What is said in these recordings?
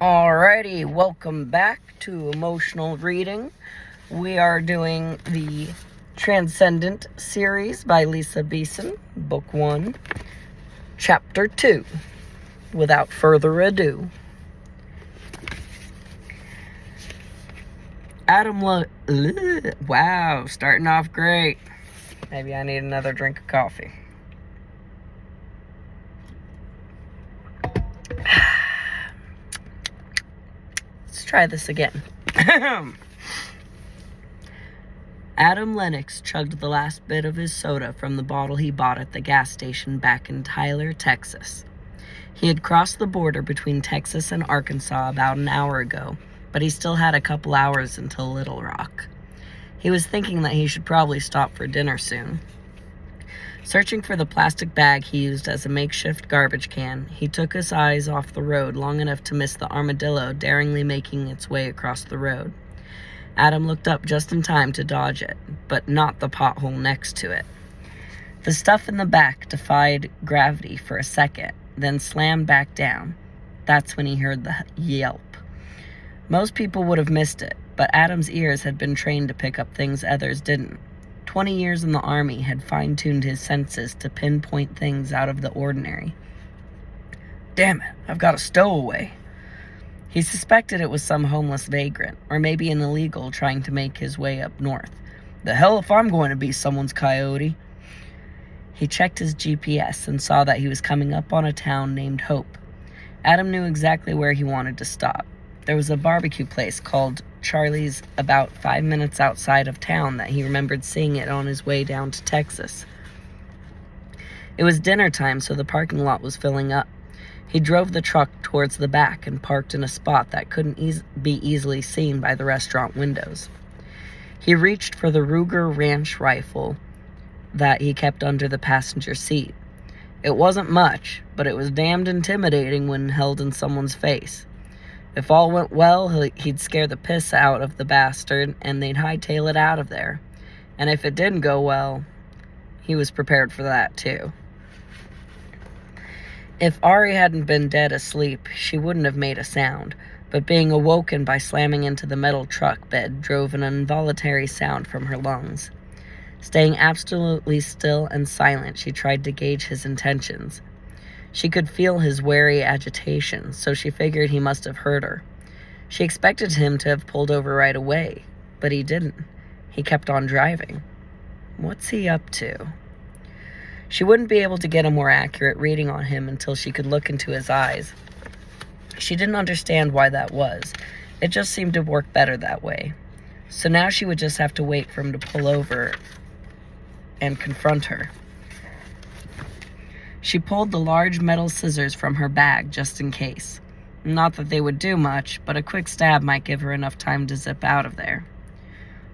Alrighty, welcome back to Emotional Reading. We are doing the Transcendent series by Lisa Beeson, Book 1, Chapter 2. Without further ado. Wow, starting off great. Maybe I need another drink of coffee. Let's try this again. Adam Lennox chugged the last bit of his soda from the bottle he bought at the gas station back in Tyler, Texas. He had crossed the border between Texas and Arkansas about an hour ago, but he still had a couple hours until Little Rock. He was thinking that he should probably stop for dinner soon. Searching for the plastic bag he used as a makeshift garbage can, he took his eyes off the road long enough to miss the armadillo daringly making its way across the road. Adam looked up just in time to dodge it, but not the pothole next to it. The stuff in the back defied gravity for a second, then slammed back down. That's when he heard the yelp. Most people would have missed it, but Adam's ears had been trained to pick up things others didn't. 20 years in the Army had fine-tuned his senses to pinpoint things out of the ordinary. Damn it, I've got a stowaway. He suspected it was some homeless vagrant, or maybe an illegal trying to make his way up north. The hell if I'm going to be someone's coyote. He checked his GPS and saw that he was coming up on a town named Hope. Adam knew exactly where he wanted to stop. There was a barbecue place called Charlie's about 5 minutes outside of town that he remembered seeing it on his way down to Texas. It was dinner time, so the parking lot was filling up. He drove the truck towards the back and parked in a spot that couldn't be easily seen by the restaurant windows. He reached for the Ruger Ranch rifle that he kept under the passenger seat. It wasn't much, but it was damned intimidating when held in someone's face. If all went well, he'd scare the piss out of the bastard, and they'd hightail it out of there. And if it didn't go well, he was prepared for that too. If Ari hadn't been dead asleep, she wouldn't have made a sound, but being awoken by slamming into the metal truck bed drove an involuntary sound from her lungs. Staying absolutely still and silent, she tried to gauge his intentions. She could feel his wary agitation, so she figured he must have heard her. She expected him to have pulled over right away, but he didn't. He kept on driving. What's he up to? She wouldn't be able to get a more accurate reading on him until she could look into his eyes. She didn't understand why that was. It just seemed to work better that way. So now she would just have to wait for him to pull over and confront her. She pulled the large metal scissors from her bag just in case. Not that they would do much, but a quick stab might give her enough time to zip out of there.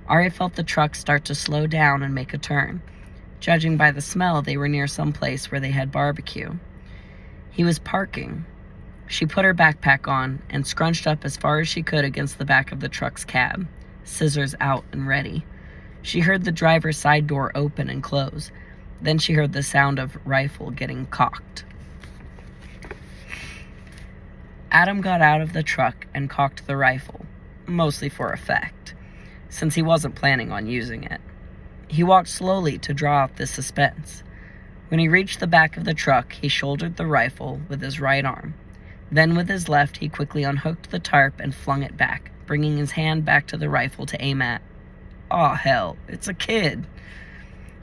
Ari felt the truck start to slow down and make a turn. Judging by the smell, they were near some place where they had barbecue. He was parking. She put her backpack on and scrunched up as far as she could against the back of the truck's cab, scissors out and ready. She heard the driver's side door open and close. Then she heard the sound of rifle getting cocked. Adam got out of the truck and cocked the rifle, mostly for effect, since he wasn't planning on using it. He walked slowly to draw out the suspense. When he reached the back of the truck, he shouldered the rifle with his right arm. Then with his left, he quickly unhooked the tarp and flung it back, bringing his hand back to the rifle to aim at. Aw, hell, it's a kid.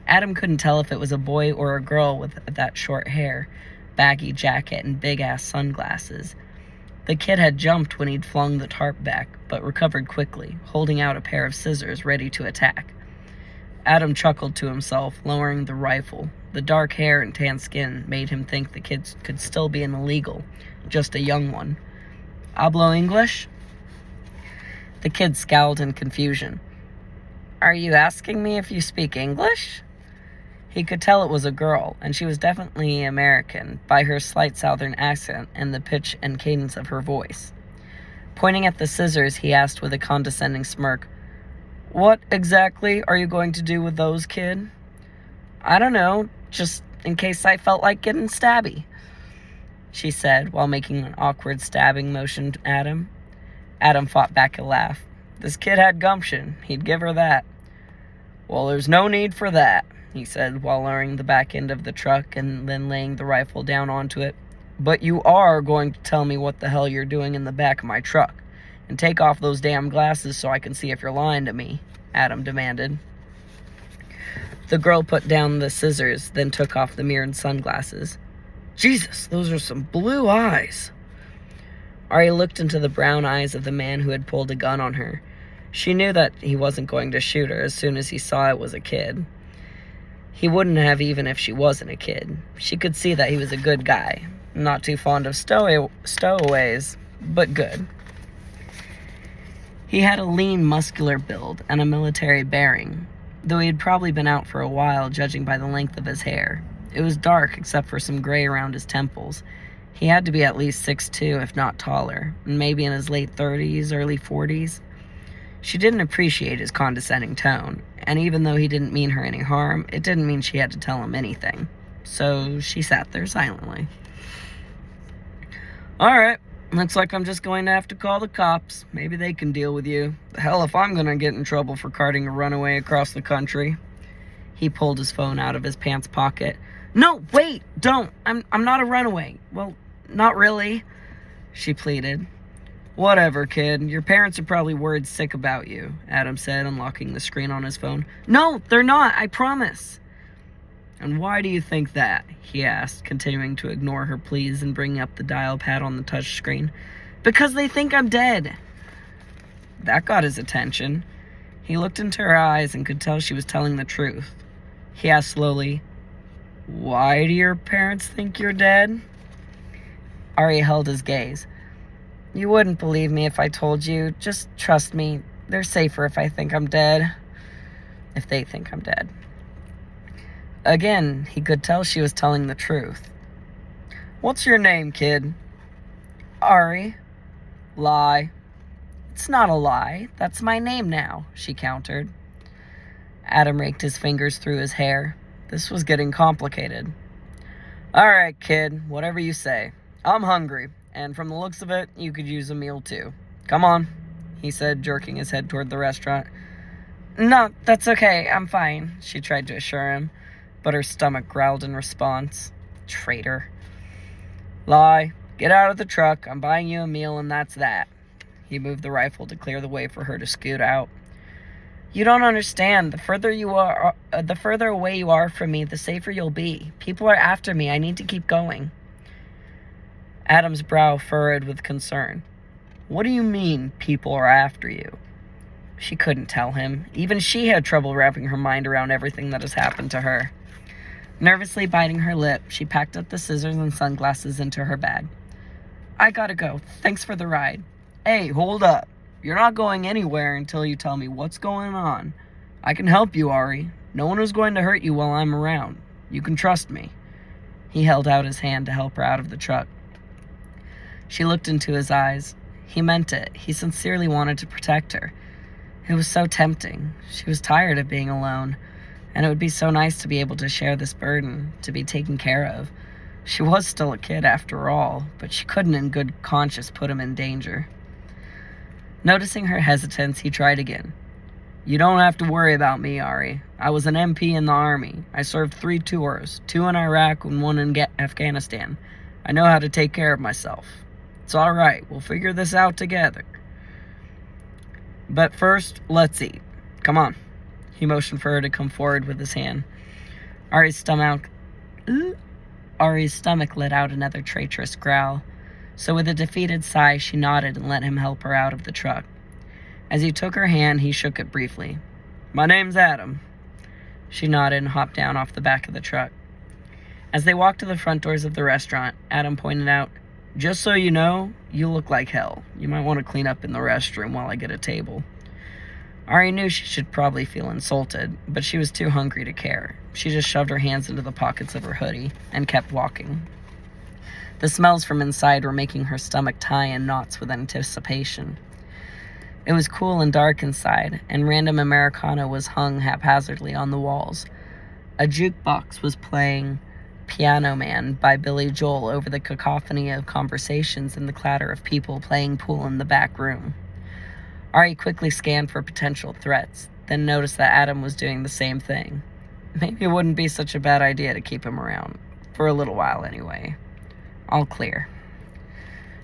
Adam couldn't tell if it was a boy or a girl with that short hair, baggy jacket, and big-ass sunglasses. The kid had jumped when he'd flung the tarp back, but recovered quickly, holding out a pair of scissors ready to attack. Adam chuckled to himself, lowering the rifle. The dark hair and tan skin made him think the kid could still be an illegal, just a young one. Hablo English? The kid scowled in confusion. Are you asking me if you speak English? He could tell it was a girl, and she was definitely American by her slight southern accent and the pitch and cadence of her voice. Pointing at the scissors, he asked with a condescending smirk, What exactly are you going to do with those, kid? I don't know, just in case I felt like getting stabby. she said while making an awkward stabbing motion at him. Adam fought back a laugh. This kid had gumption. He'd give her that. Well, there's no need for that, he said while lowering the back end of the truck and then laying the rifle down onto it. But you are going to tell me what the hell you're doing in the back of my truck. And take off those damn glasses so I can see if you're lying to me, Adam demanded. The girl put down the scissors, then took off the mirrored sunglasses. Jesus, those are some blue eyes. Ari looked into the brown eyes of the man who had pulled a gun on her. She knew that he wasn't going to shoot her as soon as he saw it was a kid. He wouldn't have even if she wasn't a kid. She could see that he was a good guy. Not too fond of stowaways, but good. He had a lean, muscular build and a military bearing, though he had probably been out for a while judging by the length of his hair. It was dark except for some gray around his temples. He had to be at least 6'2", if not taller, and maybe in his late 30s, early 40s. She didn't appreciate his condescending tone, and even though he didn't mean her any harm, it didn't mean she had to tell him anything. So she sat there silently. All right, looks like I'm just going to have to call the cops. Maybe they can deal with you. Hell, if I'm going to get in trouble for carting a runaway across the country. He pulled his phone out of his pants pocket. No, wait, don't. I'm not a runaway. Well, not really, she pleaded. Whatever, kid. Your parents are probably worried sick about you, Adam said, unlocking the screen on his phone. No, they're not, I promise. And why do you think that? He asked, continuing to ignore her pleas and bringing up the dial pad on the touch screen. Because they think I'm dead. That got his attention. He looked into her eyes and could tell she was telling the truth. He asked slowly, Why do your parents think you're dead? Ari held his gaze. You wouldn't believe me if I told you. Just trust me. They're safer if I think I'm dead. If they think I'm dead. Again, he could tell she was telling the truth. What's your name, kid? Ari. Lie. It's not a lie. That's my name now, she countered. Adam raked his fingers through his hair. This was getting complicated. All right, kid, whatever you say. I'm hungry, and from the looks of it, you could use a meal too. Come on, he said, jerking his head toward the restaurant. No, that's okay, I'm fine, she tried to assure him, but her stomach growled in response. Traitor. Lie. Get out of the truck. I'm buying you a meal, and that's that. He moved the rifle to clear the way for her to scoot out. You don't understand. The further away you are from me, the safer you'll be. People are after me. I need to keep going. Adam's brow furrowed with concern. What do you mean, people are after you? She couldn't tell him. Even she had trouble wrapping her mind around everything that has happened to her. Nervously biting her lip, she packed up the scissors and sunglasses into her bag. I gotta go. Thanks for the ride. Hey, hold up. You're not going anywhere until you tell me what's going on. I can help you, Ari. No one is going to hurt you while I'm around. You can trust me. He held out his hand to help her out of the truck. She looked into his eyes. He meant it. He sincerely wanted to protect her. It was so tempting. She was tired of being alone, and it would be so nice to be able to share this burden, to be taken care of. She was still a kid after all, but she couldn't in good conscience put him in danger. Noticing her hesitance, he tried again. You don't have to worry about me, Ari. I was an MP in the Army. I served 3 tours, 2 in Iraq and 1 in Afghanistan. I know how to take care of myself. It's all right. We'll figure this out together. But first, let's eat. Come on. He motioned for her to come forward with his hand. Ari's stomach let out another traitorous growl. So with a defeated sigh, she nodded and let him help her out of the truck. As he took her hand, he shook it briefly. My name's Adam. She nodded and hopped down off the back of the truck. As they walked to the front doors of the restaurant, Adam pointed out, Just so you know, you look like hell. You might want to clean up in the restroom while I get a table. Ari knew she should probably feel insulted, but she was too hungry to care. She just shoved her hands into the pockets of her hoodie and kept walking. The smells from inside were making her stomach tie in knots with anticipation. It was cool and dark inside, and random Americana was hung haphazardly on the walls. A jukebox was playing Piano Man by Billy Joel over the cacophony of conversations and the clatter of people playing pool in the back room. Ari quickly scanned for potential threats, then noticed that Adam was doing the same thing. Maybe it wouldn't be such a bad idea to keep him around, for a little while anyway. All clear.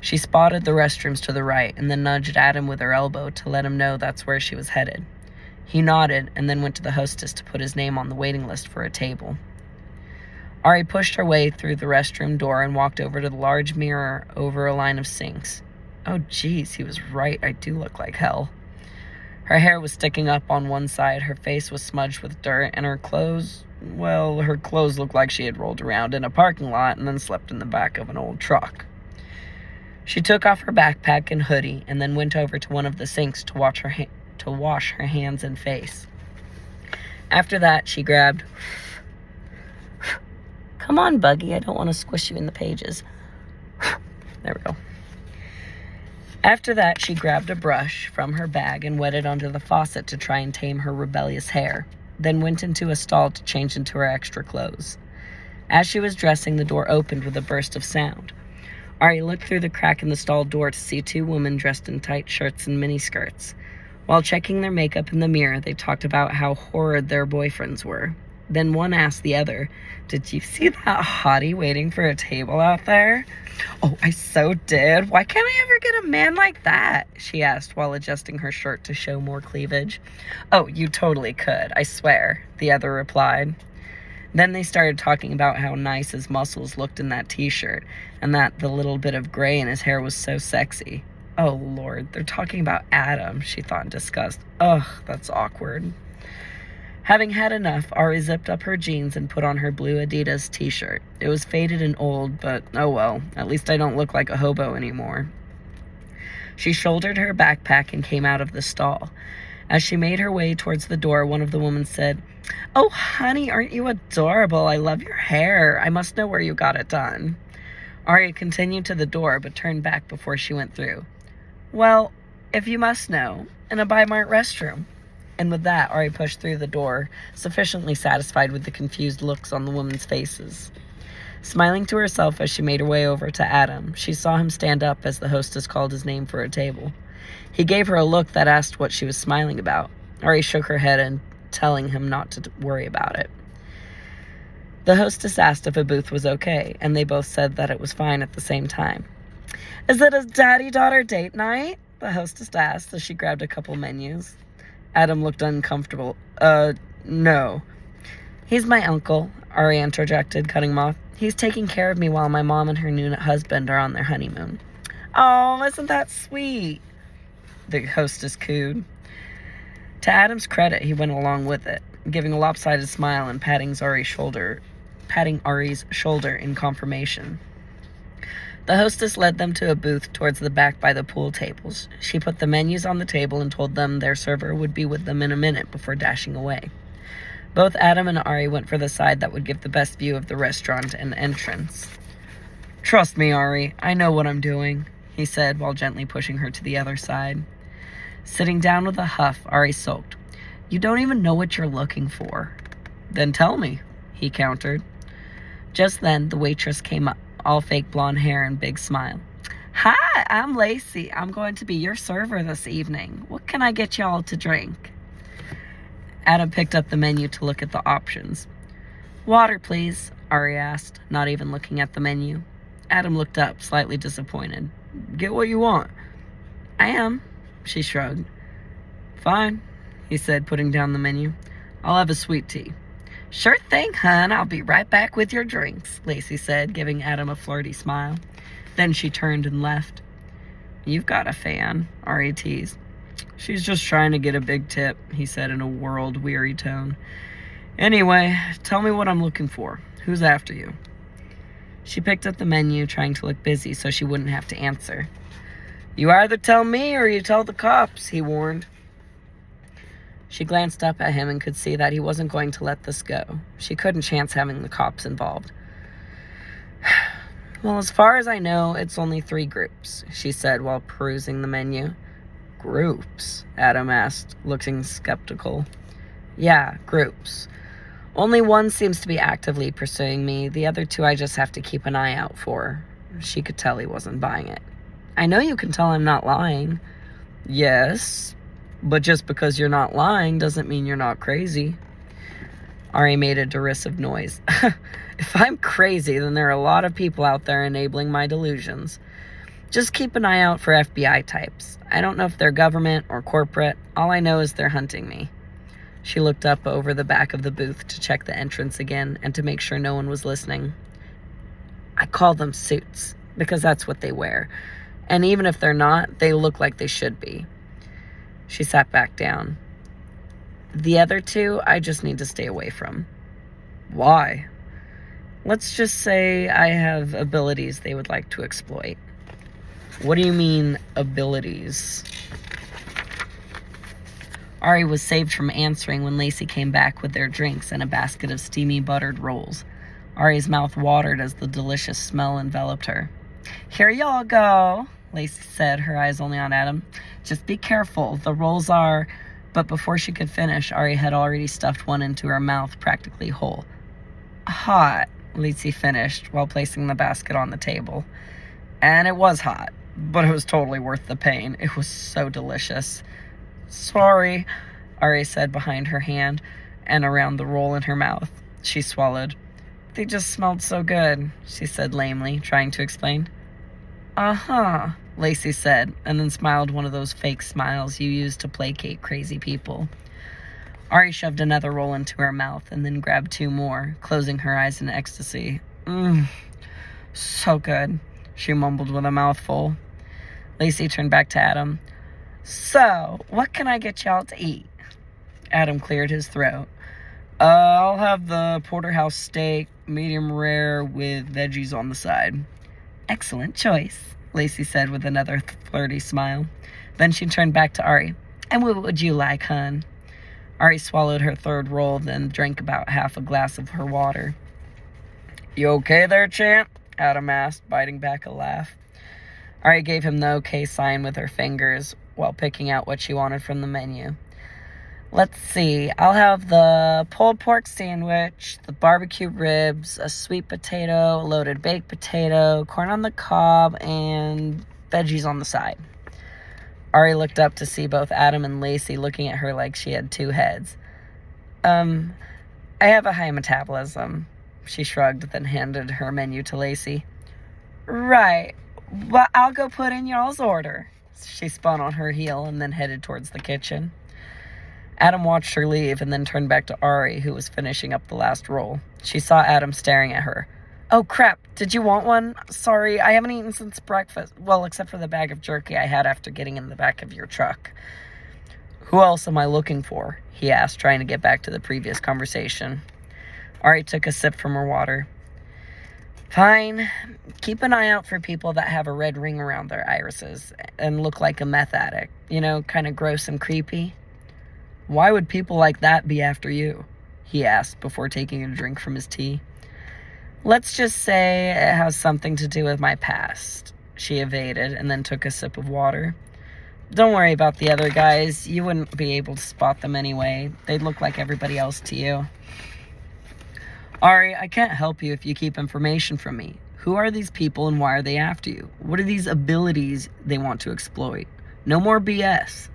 She spotted the restrooms to the right and then nudged Adam with her elbow to let him know that's where she was headed. He nodded and then went to the hostess to put his name on the waiting list for a table. Ari pushed her way through the restroom door and walked over to the large mirror over a line of sinks. Oh geez, he was right, I do look like hell. Her hair was sticking up on one side, her face was smudged with dirt, and her clothes looked like she had rolled around in a parking lot and then slept in the back of an old truck. She took off her backpack and hoodie and then went over to one of the sinks to wash her hands and face. After that, she grabbed... Come on, Buggy, I don't want to squish you in the pages. There we go. After that, she grabbed a brush from her bag and wet it onto the faucet to try and tame her rebellious hair, then went into a stall to change into her extra clothes. As she was dressing, the door opened with a burst of sound. Ari looked through the crack in the stall door to see two women dressed in tight shirts and miniskirts. While checking their makeup in the mirror, they talked about how horrid their boyfriends were. Then one asked the other, "Did you see that hottie waiting for a table out there?" "Oh, I so did. Why can't I ever get a man like that?" she asked while adjusting her shirt to show more cleavage. "Oh, you totally could, I swear," the other replied. Then they started talking about how nice his muscles looked in that t-shirt, and that the little bit of gray in his hair was so sexy. Oh, Lord, they're talking about Adam, she thought in disgust. Ugh, that's awkward. Having had enough, Ari zipped up her jeans and put on her blue Adidas t-shirt. It was faded and old, but oh well, at least I don't look like a hobo anymore. She shouldered her backpack and came out of the stall. As she made her way towards the door, one of the women said, "Oh, honey, aren't you adorable? I love your hair. I must know where you got it done." Ari continued to the door, but turned back before she went through. "Well, if you must know, in a by-mart restroom." And with that, Ari pushed through the door, sufficiently satisfied with the confused looks on the women's faces. Smiling to herself as she made her way over to Adam, she saw him stand up as the hostess called his name for a table. He gave her a look that asked what she was smiling about. Ari shook her head and telling him not to worry about it. The hostess asked if a booth was okay, and they both said that it was fine at the same time. "Is it a daddy-daughter date night?" the hostess asked as she grabbed a couple menus. Adam looked uncomfortable. No. "He's my uncle," Ari interjected, cutting him off. "He's taking care of me while my mom and her new husband are on their honeymoon." "Oh, isn't that sweet?" the hostess cooed. To Adam's credit, he went along with it, giving a lopsided smile and patting Ari's shoulder in confirmation. The hostess led them to a booth towards the back by the pool tables. She put the menus on the table and told them their server would be with them in a minute before dashing away. Both Adam and Ari went for the side that would give the best view of the restaurant and entrance. "Trust me, Ari, I know what I'm doing," he said while gently pushing her to the other side. Sitting down with a huff, Ari sulked. "You don't even know what you're looking for." "Then tell me," he countered. Just then, the waitress came up, all fake blonde hair and big smile. "Hi, I'm Lacey. I'm going to be your server this evening. What can I get y'all to drink?" Adam picked up the menu to look at the options. "Water, please," Ari asked, not even looking at the menu. Adam looked up, slightly disappointed. "Get what you want." "I am," she shrugged. "Fine," he said, putting down the menu. "I'll have a sweet tea." "Sure thing, hun. I'll be right back with your drinks," Lacey said, giving Adam a flirty smile. Then she turned and left. "You've got a fan," Ari teased. "She's just trying to get a big tip," he said in a world-weary tone. "Anyway, tell me what I'm looking for. Who's after you?" She picked up the menu, trying to look busy so she wouldn't have to answer. "You either tell me or you tell the cops," he warned. She glanced up at him and could see that he wasn't going to let this go. She couldn't chance having the cops involved. "Well, as far as I know, it's only 3 groups," she said while perusing the menu. "Groups?" Adam asked, looking skeptical. "Yeah, groups. Only one seems to be actively pursuing me. The other two I just have to keep an eye out for. She could tell he wasn't buying it. I know you can tell I'm not lying. Yes, but just because you're not lying doesn't mean you're not crazy. Ari made a derisive noise. If I'm crazy, then there are a lot of people out there enabling my delusions. Just keep an eye out for FBI types. I don't know if they're government or corporate. All I know is they're hunting me. She looked up over the back of the booth to check the entrance again and to make sure no one was listening. I call them suits because that's what they wear. And even if they're not, they look like they should be. She sat back down. The other two, I just need to stay away from. Why? Let's just say I have abilities they would like to exploit. What do you mean, abilities? Ari was saved from answering when Lacey came back with their drinks and a basket of steamy buttered rolls. Ari's mouth watered as the delicious smell enveloped her. Here y'all go, Lacey said, her eyes only on Adam. Just be careful, the rolls are... But before she could finish, Ari had already stuffed one into her mouth, practically whole. Hot, Lacey finished while placing the basket on the table. And it was hot, but it was totally worth the pain. It was so delicious. Sorry, Ari said behind her hand and around the roll in her mouth. She swallowed. They just smelled so good, she said lamely, trying to explain. Uh-huh, Lacey said, and then smiled one of those fake smiles you use to placate crazy people. Ari shoved another roll into her mouth and then grabbed two more, closing her eyes in ecstasy. So good, she mumbled with a mouthful. Lacey turned back to Adam. So, what can I get y'all to eat? Adam cleared his throat. I'll have the porterhouse steak, medium rare with veggies on the side. Excellent choice, Lacey said with another flirty smile. Then she turned back to Ari. And what would you like, hun? Ari swallowed her third roll, then drank about half a glass of her water. You okay there, champ? Adam asked, biting back a laugh. Ari gave him the okay sign with her fingers while picking out what she wanted from the menu. Let's see, I'll have the pulled pork sandwich, the barbecue ribs, a sweet potato, a loaded baked potato, corn on the cob, and veggies on the side. Ari looked up to see both Adam and Lacey looking at her like she had two heads. I have a high metabolism, she shrugged, then handed her menu to Lacey. Right, well, I'll go put in y'all's order. She spun on her heel and then headed towards the kitchen. Adam watched her leave and then turned back to Ari, who was finishing up the last roll. She saw Adam staring at her. Oh, crap. Did you want one? Sorry, I haven't eaten since breakfast. Well, except for the bag of jerky I had after getting in the back of your truck. Who else am I looking for? He asked, trying to get back to the previous conversation. Ari took a sip from her water. Fine. Keep an eye out for people that have a red ring around their irises and look like a meth addict. You know, kind of gross and creepy. Why would people like that be after you? He asked before taking a drink from his tea. Let's just say it has something to do with my past. She evaded and then took a sip of water. Don't worry about the other guys. You wouldn't be able to spot them anyway. They'd look like everybody else to you. Ari, I can't help you if you keep information from me. Who are these people and why are they after you? What are these abilities they want to exploit? No more BS.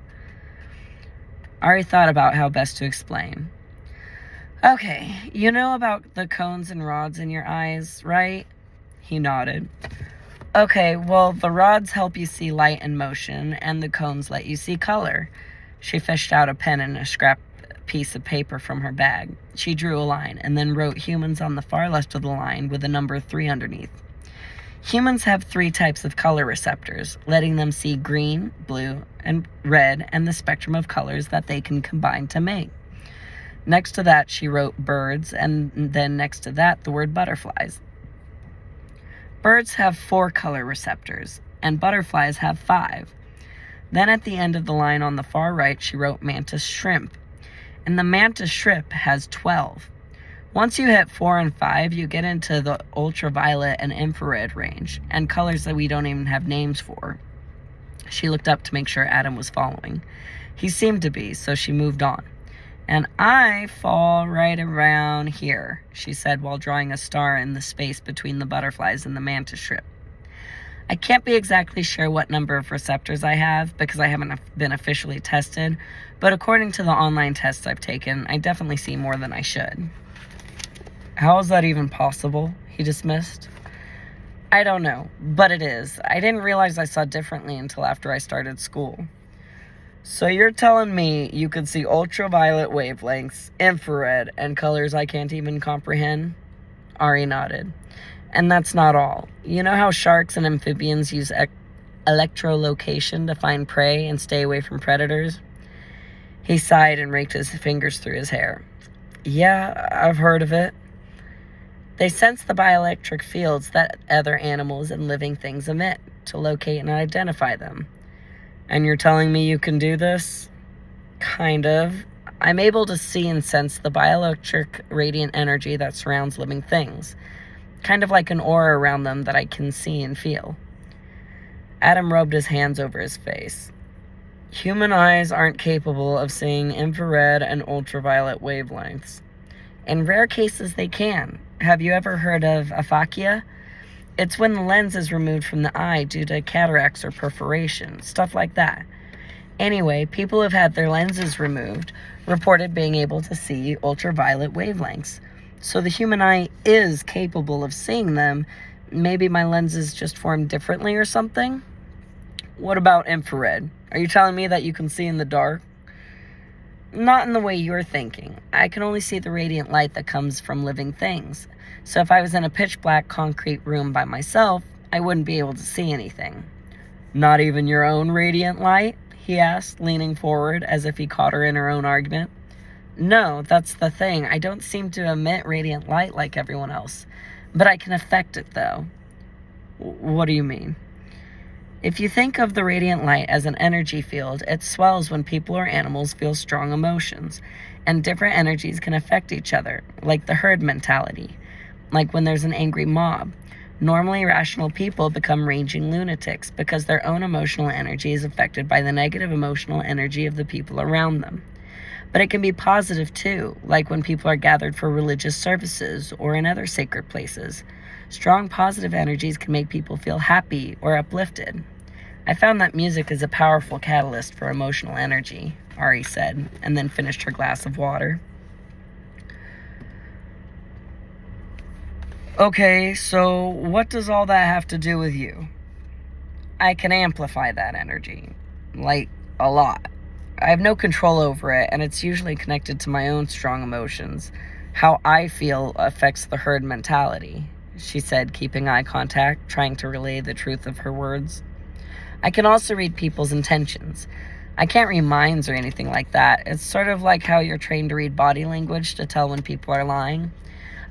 Ari thought about how best to explain. Okay, you know about the cones and rods in your eyes, right? He nodded. Okay, well, the rods help you see light and motion, and the cones let you see color. She fished out a pen and a scrap piece of paper from her bag. She drew a line and then wrote humans on the far left of the line with the number 3 underneath. Humans have 3 types of color receptors, letting them see green, blue, and red, and the spectrum of colors that they can combine to make. Next to that, she wrote birds, and then next to that, the word butterflies. Birds have 4 color receptors, and butterflies have 5. Then at the end of the line on the far right, she wrote mantis shrimp, and the mantis shrimp has 12. Once you hit 4 and 5, you get into the ultraviolet and infrared range, and colors that we don't even have names for. She looked up to make sure Adam was following. He seemed to be, so she moved on. And I fall right around here, she said while drawing a star in the space between the butterflies and the mantis shrimp. I can't be exactly sure what number of receptors I have because I haven't been officially tested, but according to the online tests I've taken, I definitely see more than I should. How is that even possible? He dismissed. I don't know, but it is. I didn't realize I saw differently until after I started school. So you're telling me you could see ultraviolet wavelengths, infrared, and colors I can't even comprehend? Ari nodded. And that's not all. You know how sharks and amphibians use electrolocation to find prey and stay away from predators? He sighed and raked his fingers through his hair. Yeah, I've heard of it. They sense the bioelectric fields that other animals and living things emit to locate and identify them. And you're telling me you can do this? Kind of. I'm able to see and sense the bioelectric radiant energy that surrounds living things. Kind of like an aura around them that I can see and feel. Adam rubbed his hands over his face. Human eyes aren't capable of seeing infrared and ultraviolet wavelengths. In rare cases, they can. Have you ever heard of aphakia? It's when the lens is removed from the eye due to cataracts or perforation, stuff like that. Anyway, people who have had their lenses removed reported being able to see ultraviolet wavelengths. So the human eye is capable of seeing them. Maybe my lenses just formed differently or something? What about infrared? Are you telling me that you can see in the dark? Not in the way you're thinking. I can only see the radiant light that comes from living things. So if I was in a pitch black concrete room by myself, I wouldn't be able to see anything. Not even your own radiant light? He asked, leaning forward as if he caught her in her own argument. No, that's the thing. I don't seem to emit radiant light like everyone else. But I can affect it, though. What do you mean? If you think of the radiant light as an energy field, it swells when people or animals feel strong emotions, and different energies can affect each other, like the herd mentality, like when there's an angry mob. Normally, rational people become raging lunatics because their own emotional energy is affected by the negative emotional energy of the people around them. But it can be positive too, like when people are gathered for religious services or in other sacred places. Strong positive energies can make people feel happy or uplifted. I found that music is a powerful catalyst for emotional energy, Ari said, and then finished her glass of water. Okay, so what does all that have to do with you? I can amplify that energy, like a lot. I have no control over it, and it's usually connected to my own strong emotions. How I feel affects the herd mentality, she said, keeping eye contact, trying to relay the truth of her words. I can also read people's intentions. I can't read minds or anything like that. It's sort of like how you're trained to read body language to tell when people are lying.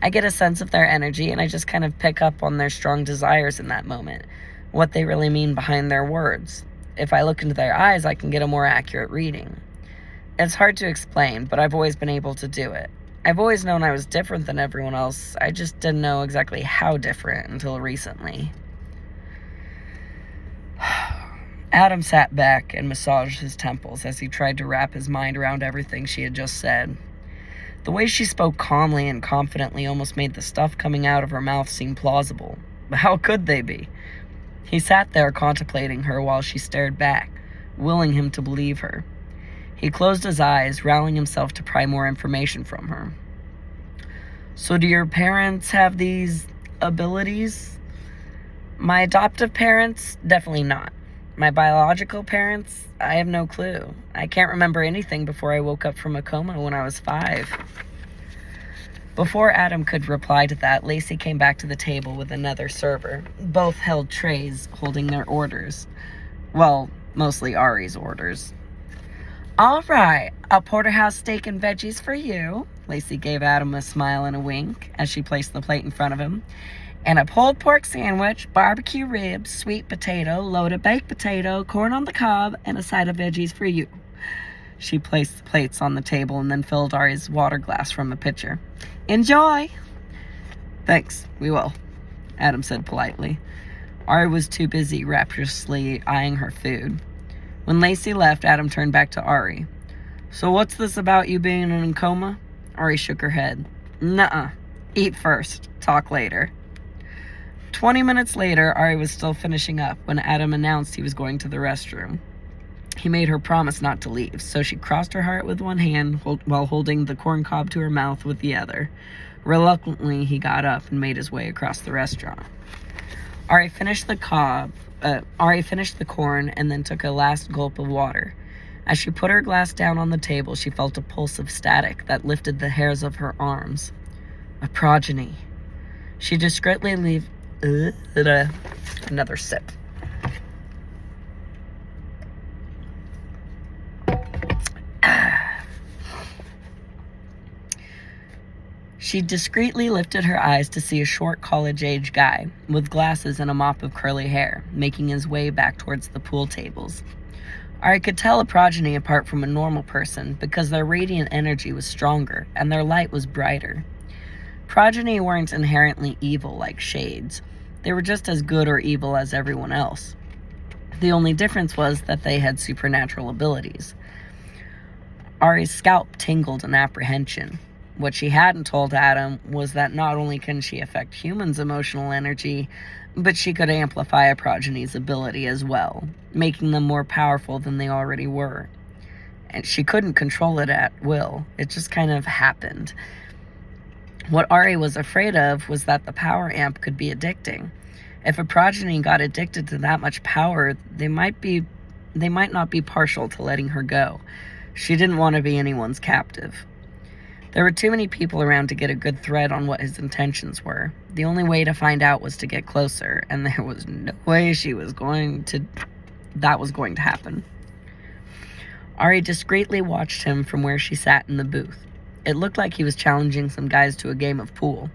I get a sense of their energy, and I just kind of pick up on their strong desires in that moment, what they really mean behind their words. If I look into their eyes, I can get a more accurate reading. It's hard to explain, but I've always been able to do it. I've always known I was different than everyone else. I just didn't know exactly how different until recently. Adam sat back and massaged his temples as he tried to wrap his mind around everything she had just said. The way she spoke calmly and confidently almost made the stuff coming out of her mouth seem plausible. But how could they be? He sat there contemplating her while she stared back, willing him to believe her. He closed his eyes, rallying himself to pry more information from her. So do your parents have these abilities? My adoptive parents, definitely not. My biological parents, I have no clue. I can't remember anything before I woke up from a coma when I was 5. Before Adam could reply to that, Lacey came back to the table with another server. Both held trays holding their orders. Well, mostly Ari's orders. All right, a porterhouse steak and veggies for you. Lacey gave Adam a smile and a wink as she placed the plate in front of him. And a pulled pork sandwich, barbecue ribs, sweet potato, loaded baked potato, corn on the cob, and a side of veggies for you. She placed the plates on the table and then filled Ari's water glass from a pitcher. Enjoy! Thanks, we will, Adam said politely. Ari was too busy rapturously eyeing her food. When Lacey left, Adam turned back to Ari. So what's this about you being in a coma? Ari shook her head. Nuh-uh. Eat first. Talk later. 20 minutes later, Ari was still finishing up when Adam announced he was going to the restroom. He made her promise not to leave, so she crossed her heart with one hand while holding the corn cob to her mouth with the other. Reluctantly, he got up and made his way across the restaurant. Ari finished the corn and then took a last gulp of water. As she put her glass down on the table, she felt a pulse of static that lifted the hairs of her arms. A progeny. She discreetly another sip. She discreetly lifted her eyes to see a short college-age guy with glasses and a mop of curly hair making his way back towards the pool tables. Ari could tell a progeny apart from a normal person because their radiant energy was stronger and their light was brighter. Progeny weren't inherently evil like shades. They were just as good or evil as everyone else. The only difference was that they had supernatural abilities. Ari's scalp tingled in apprehension. What she hadn't told Adam was that not only can she affect humans' emotional energy, but she could amplify a progeny's ability as well, making them more powerful than they already were. And she couldn't control it at will. It just kind of happened. What Ari was afraid of was that the power amp could be addicting. If a progeny got addicted to that much power, they might not be partial to letting her go. She didn't want to be anyone's captive. There were too many people around to get a good thread on what his intentions were. The only way to find out was to get closer, and there was no way that was going to happen. Ari discreetly watched him from where she sat in the booth. It looked like he was challenging some guys to a game of pool.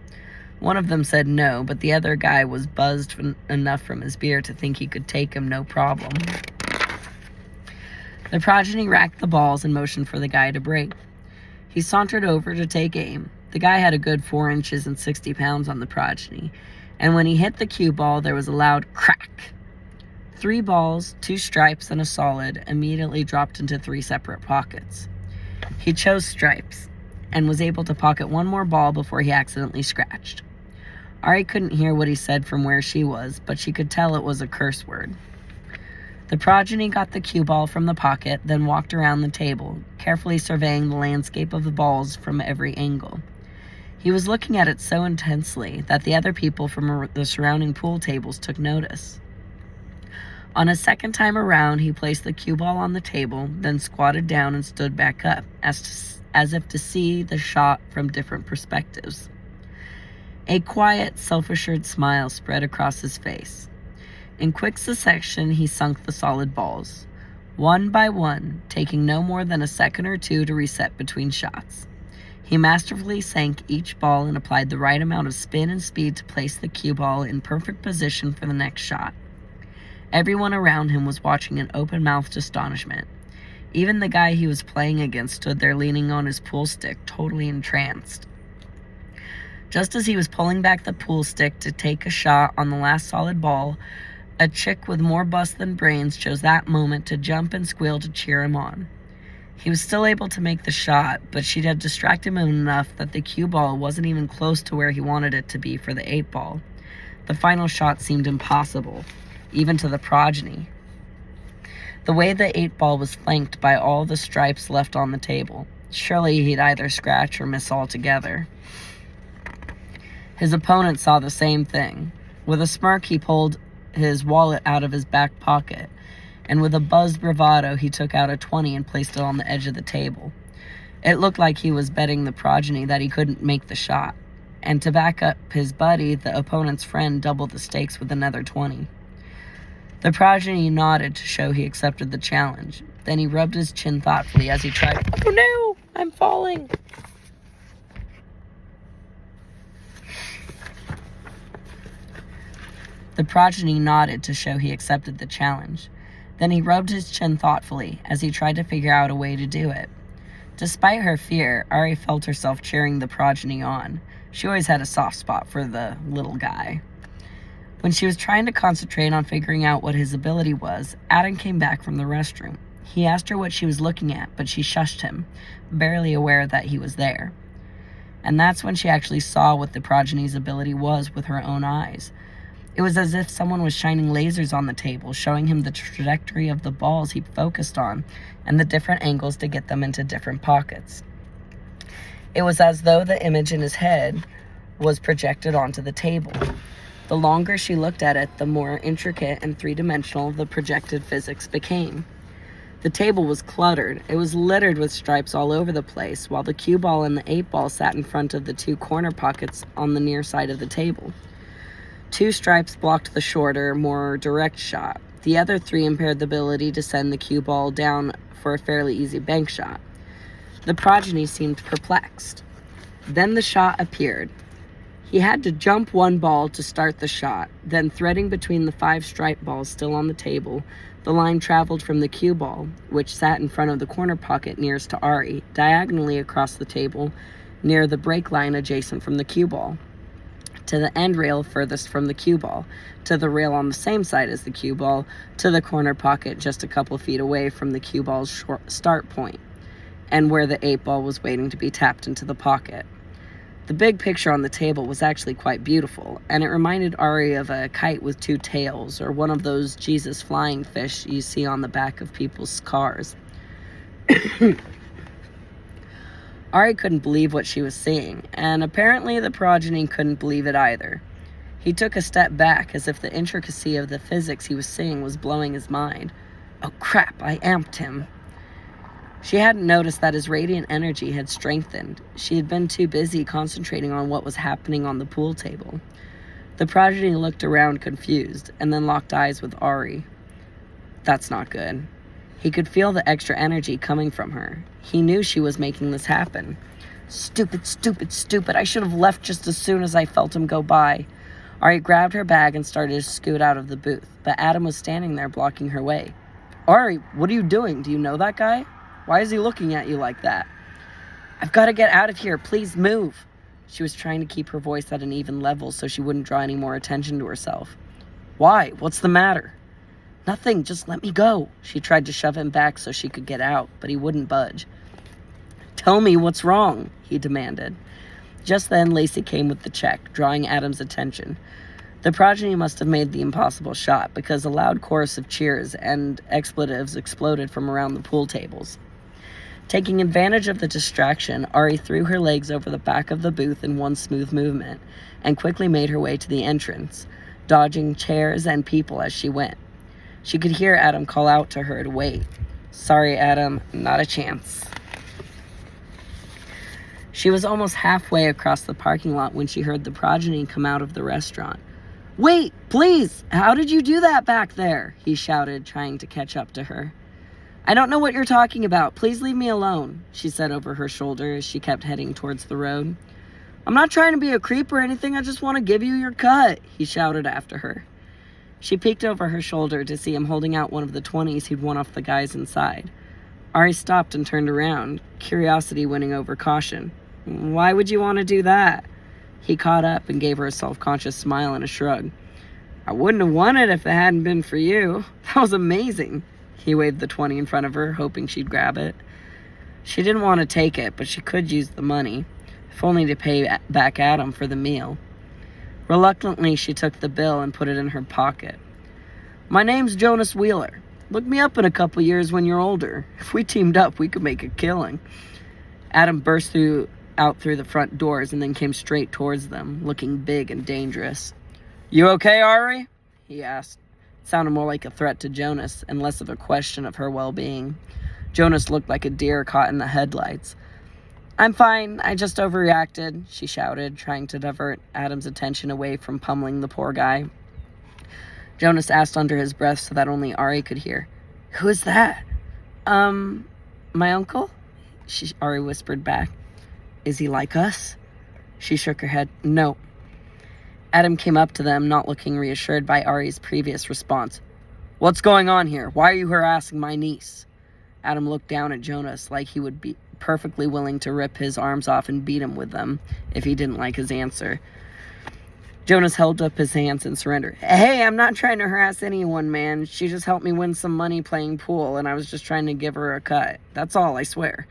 One of them said no, but the other guy was buzzed enough from his beer to think he could take him no problem. The progeny racked the balls and motioned for the guy to break. He sauntered over to take aim. The guy had a good 4 inches and 60 pounds on the progeny, and when he hit the cue ball, there was a loud crack. 3 balls, 2 stripes, and a solid immediately dropped into 3 separate pockets. He chose stripes, and was able to pocket 1 more ball before he accidentally scratched. Ari couldn't hear what he said from where she was, but she could tell it was a curse word. The progeny got the cue ball from the pocket, then walked around the table, carefully surveying the landscape of the balls from every angle. He was looking at it so intensely that the other people from the surrounding pool tables took notice. On a second time around, he placed the cue ball on the table, then squatted down and stood back up, as if to see the shot from different perspectives. A quiet, self-assured smile spread across his face. In quick succession, he sunk the solid balls, one by one, taking no more than a second or 2 to reset between shots. He masterfully sank each ball and applied the right amount of spin and speed to place the cue ball in perfect position for the next shot. Everyone around him was watching in open-mouthed astonishment. Even the guy he was playing against stood there leaning on his pool stick, totally entranced. Just as he was pulling back the pool stick to take a shot on the last solid ball, a chick with more bust than brains chose that moment to jump and squeal to cheer him on. He was still able to make the shot, but she had distracted him enough that the cue ball wasn't even close to where he wanted it to be for the 8 ball. The final shot seemed impossible, even to the progeny. The way the 8 ball was flanked by all the stripes left on the table. Surely he'd either scratch or miss altogether. His opponent saw the same thing. With a smirk, he pulled his wallet out of his back pocket, and with a buzzed bravado, he took out a 20 and placed it on the edge of the table. It looked like he was betting the progeny that he couldn't make the shot, and to back up his buddy, the opponent's friend doubled the stakes with another 20. The progeny nodded to show he accepted the challenge. Then he rubbed his chin thoughtfully as he tried, "Oh no, I'm falling." The progeny nodded to show he accepted the challenge. Then he rubbed his chin thoughtfully as he tried to figure out a way to do it. Despite her fear, Ari felt herself cheering the progeny on. She always had a soft spot for the little guy. When she was trying to concentrate on figuring out what his ability was, Adam came back from the restroom. He asked her what she was looking at, but she shushed him, barely aware that he was there. And that's when she actually saw what the progeny's ability was with her own eyes. It was as if someone was shining lasers on the table, showing him the trajectory of the balls he focused on and the different angles to get them into different pockets. It was as though the image in his head was projected onto the table. The longer she looked at it, the more intricate and three-dimensional the projected physics became. The table was cluttered. It was littered with stripes all over the place, while the cue ball and the 8-ball sat in front of the 2 corner pockets on the near side of the table. 2 stripes blocked the shorter, more direct shot. The other 3 impaired the ability to send the cue ball down for a fairly easy bank shot. The progeny seemed perplexed. Then the shot appeared. He had to jump 1 ball to start the shot. Then, threading between the 5 stripe balls still on the table, the line traveled from the cue ball, which sat in front of the corner pocket nearest to Ari, diagonally across the table, near the break line adjacent from the cue ball, to the end rail furthest from the cue ball, to the rail on the same side as the cue ball, to the corner pocket just a couple feet away from the cue ball's start point, and where the 8-ball was waiting to be tapped into the pocket. The big picture on the table was actually quite beautiful, and it reminded Ari of a kite with 2 tails, or one of those Jesus flying fish you see on the back of people's cars. Ari couldn't believe what she was seeing, and apparently the progeny couldn't believe it either. He took a step back, as if the intricacy of the physics he was seeing was blowing his mind. Oh crap, I amped him. She hadn't noticed that his radiant energy had strengthened. She had been too busy concentrating on what was happening on the pool table. The progeny looked around confused, and then locked eyes with Ari. That's not good. He could feel the extra energy coming from her. He knew she was making this happen. Stupid, stupid, stupid. I should have left just as soon as I felt him go by. Ari grabbed her bag and started to scoot out of the booth, but Adam was standing there blocking her way. Ari, what are you doing? Do you know that guy? Why is he looking at you like that? I've got to get out of here. Please move. She was trying to keep her voice at an even level so she wouldn't draw any more attention to herself. Why? What's the matter? Nothing. Just let me go. She tried to shove him back so she could get out, but he wouldn't budge. Tell me what's wrong, he demanded. Just then, Lacey came with the check, drawing Adam's attention. The progeny must have made the impossible shot because a loud chorus of cheers and expletives exploded from around the pool tables. Taking advantage of the distraction, Ari threw her legs over the back of the booth in one smooth movement and quickly made her way to the entrance, dodging chairs and people as she went. She could hear Adam call out to her to wait. Sorry, Adam, not a chance. She was almost halfway across the parking lot when she heard the progeny come out of the restaurant. Wait, please! How did you do that back there? He shouted, trying to catch up to her. I don't know what you're talking about. Please leave me alone, she said over her shoulder as she kept heading towards the road. I'm not trying to be a creep or anything. I just want to give you your cut, he shouted after her. She peeked over her shoulder to see him holding out one of the 20s he'd won off the guys inside. Ari stopped and turned around, curiosity winning over caution. Why would you want to do that? He caught up and gave her a self-conscious smile and a shrug. I wouldn't have won it if it hadn't been for you. That was amazing. He waved the 20 in front of her, hoping she'd grab it. She didn't want to take it, but she could use the money, if only to pay back Adam for the meal. Reluctantly, she took the bill and put it in her pocket. My name's Jonas Wheeler. Look me up in a couple years when you're older. If we teamed up, we could make a killing. Adam burst out through the front doors and then came straight towards them, looking big and dangerous. You okay, Ari? He asked. It sounded more like a threat to Jonas and less of a question of her well-being. Jonas looked like a deer caught in the headlights. I'm fine. I just overreacted, she shouted, trying to divert Adam's attention away from pummeling the poor guy. Jonas asked under his breath so that only Ari could hear. Who is that? My uncle? Ari whispered back. Is he like us? She shook her head. No. Adam came up to them, not looking reassured by Ari's previous response. What's going on here? Why are you harassing my niece? Adam looked down at Jonas like he would be perfectly willing to rip his arms off and beat him with them if he didn't like his answer. Jonas held up his hands in surrender. Hey, I'm not trying to harass anyone, man. She just helped me win some money playing pool, and I was just trying to give her a cut. That's all, I swear.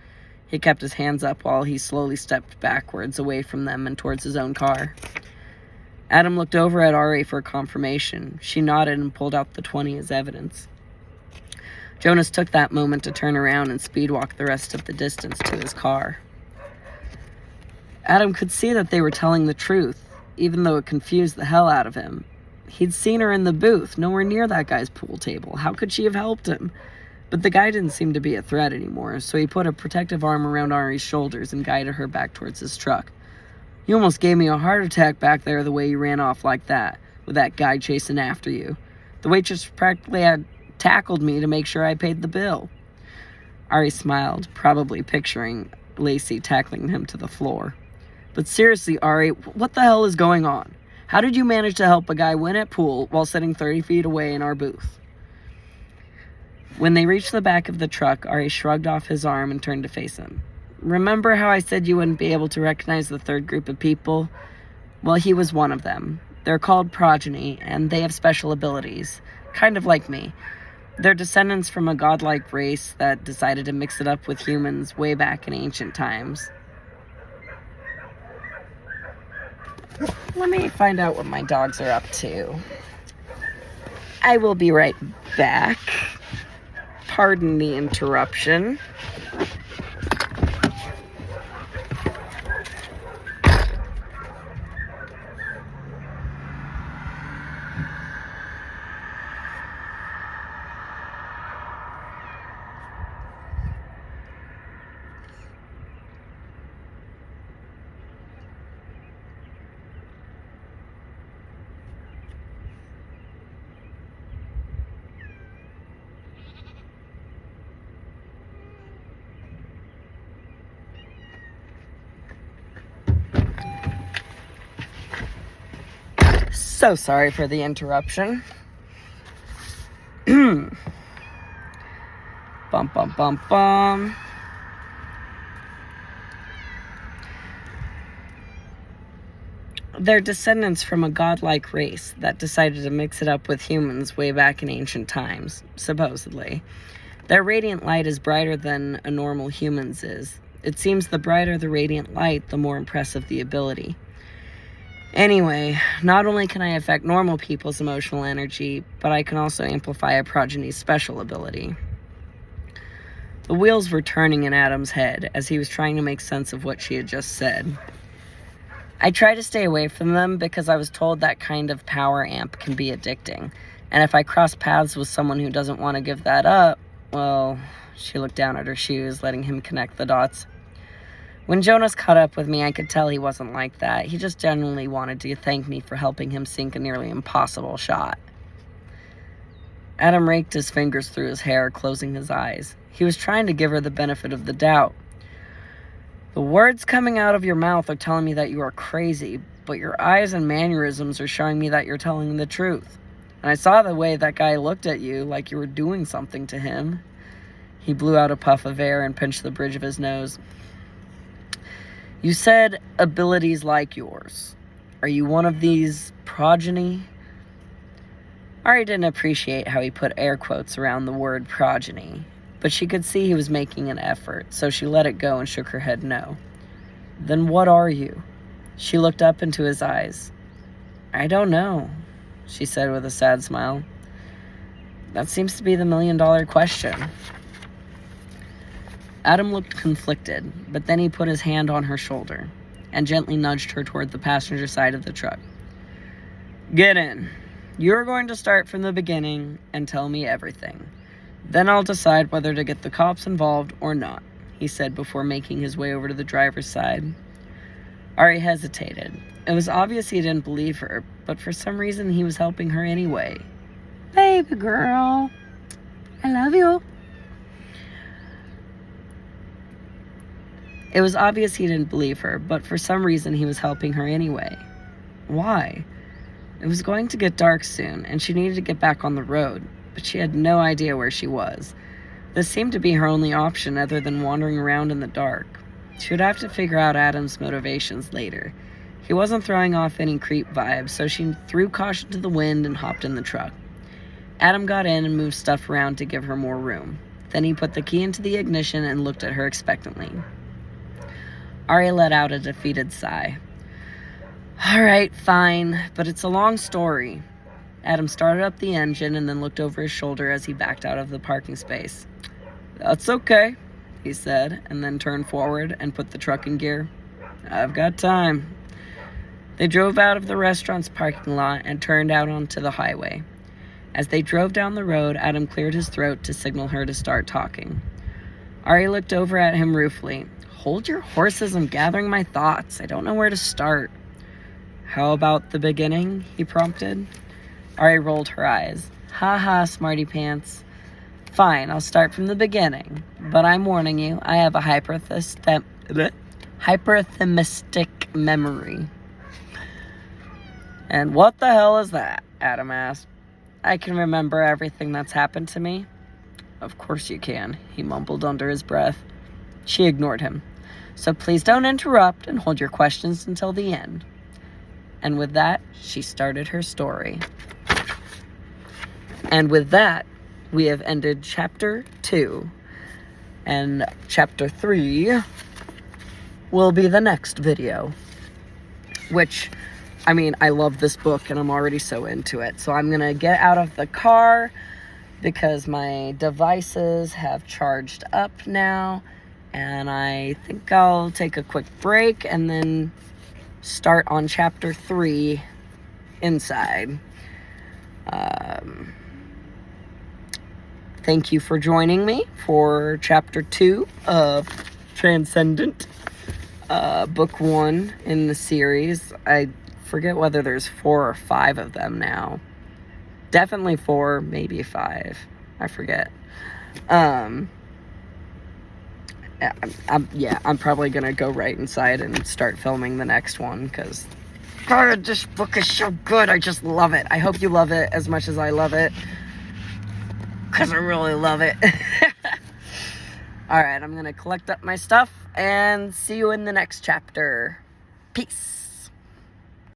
He kept his hands up while he slowly stepped backwards away from them and towards his own car. Adam looked over at Ari for confirmation. She nodded and pulled out the 20 as evidence. Jonas took that moment to turn around and speedwalk the rest of the distance to his car. Adam could see that they were telling the truth, even though it confused the hell out of him. He'd seen her in the booth, nowhere near that guy's pool table. How could she have helped him? But the guy didn't seem to be a threat anymore, so he put a protective arm around Ari's shoulders and guided her back towards his truck. You almost gave me a heart attack back there the way you ran off like that, with that guy chasing after you. The waitress practically had tackled me to make sure I paid the bill. Ari smiled, probably picturing Lacey tackling him to the floor. But seriously, Ari, what the hell is going on? How did you manage to help a guy win at pool while sitting 30 feet away in our booth? When they reached the back of the truck, Ari shrugged off his arm and turned to face him. Remember how I said you wouldn't be able to recognize the third group of people? Well, he was one of them. They're called progeny, and they have special abilities, kind of like me. They're descendants from a godlike race that decided to mix it up with humans way back in ancient times. Let me find out what my dogs are up to. I will be right back. Pardon the interruption. So sorry for the interruption. Bum, bum, bum, bum. They're descendants from a godlike race that decided to mix it up with humans way back in ancient times, supposedly. Their radiant light is brighter than a normal human's is. It seems the brighter the radiant light, the more impressive the ability. Anyway, not only can I affect normal people's emotional energy, but I can also amplify a progeny's special ability. The wheels were turning in Adam's head as he was trying to make sense of what she had just said. I try to stay away from them because I was told that kind of power amp can be addicting, and if I cross paths with someone who doesn't want to give that up, well, she looked down at her shoes, letting him connect the dots. When Jonas caught up with me, I could tell he wasn't like that. He just genuinely wanted to thank me for helping him sink a nearly impossible shot. Adam raked his fingers through his hair, closing his eyes. He was trying to give her the benefit of the doubt. The words coming out of your mouth are telling me that you are crazy, but your eyes and mannerisms are showing me that you're telling the truth. And I saw the way that guy looked at you, like you were doing something to him. He blew out a puff of air and pinched the bridge of his nose. You said abilities like yours. Are you one of these progeny? Ari didn't appreciate how he put air quotes around the word progeny, but she could see he was making an effort, so she let it go and shook her head no. Then what are you? She looked up into his eyes. I don't know, she said with a sad smile. That seems to be the $1,000,000 question. Adam looked conflicted, but then he put his hand on her shoulder and gently nudged her toward the passenger side of the truck. Get in. You're going to start from the beginning and tell me everything. Then I'll decide whether to get the cops involved or not, he said before making his way over to the driver's side. Ari hesitated. It was obvious he didn't believe her, but for some reason he was helping her anyway. Baby girl, I love you. It was obvious he didn't believe her, but for some reason he was helping her anyway. Why? It was going to get dark soon, and she needed to get back on the road, but she had no idea where she was. This seemed to be her only option other than wandering around in the dark. She would have to figure out Adam's motivations later. He wasn't throwing off any creep vibes, so she threw caution to the wind and hopped in the truck. Adam got in and moved stuff around to give her more room. Then he put the key into the ignition and looked at her expectantly. Ari let out a defeated sigh. All right, fine, but it's a long story. Adam started up the engine and then looked over his shoulder as he backed out of the parking space. That's okay, he said, and then turned forward and put the truck in gear. I've got time. They drove out of the restaurant's parking lot and turned out onto the highway. As they drove down the road, Adam cleared his throat to signal her to start talking. Ari looked over at him ruefully. Hold your horses, I'm gathering my thoughts. I don't know where to start. How about the beginning? He prompted. Ari rolled her eyes. Ha ha, smarty pants. Fine, I'll start from the beginning. But I'm warning you, I have a hyperthymistic memory. And what the hell is that? Adam asked. I can remember everything that's happened to me. Of course you can, he mumbled under his breath. She ignored him. So please don't interrupt and hold your questions until the end. And with that, she started her story. And with that, we have ended chapter 2. And chapter 3 will be the next video. Which, I mean, I love this book and I'm already so into it. So I'm going to get out of the car because my devices have charged up now. And I think I'll take a quick break and then start on chapter 3 inside. Thank you for joining me for chapter 2 of Transcendent, book 1 in the series. I forget whether there's 4 or 5 of them now. Definitely 4, maybe 5. I forget. I'm probably gonna go right inside and start filming the next one because God, this book is so good. I just love it. I hope you love it as much as I love it because I really love it. Alright, I'm gonna collect up my stuff and see you in the next chapter. Peace.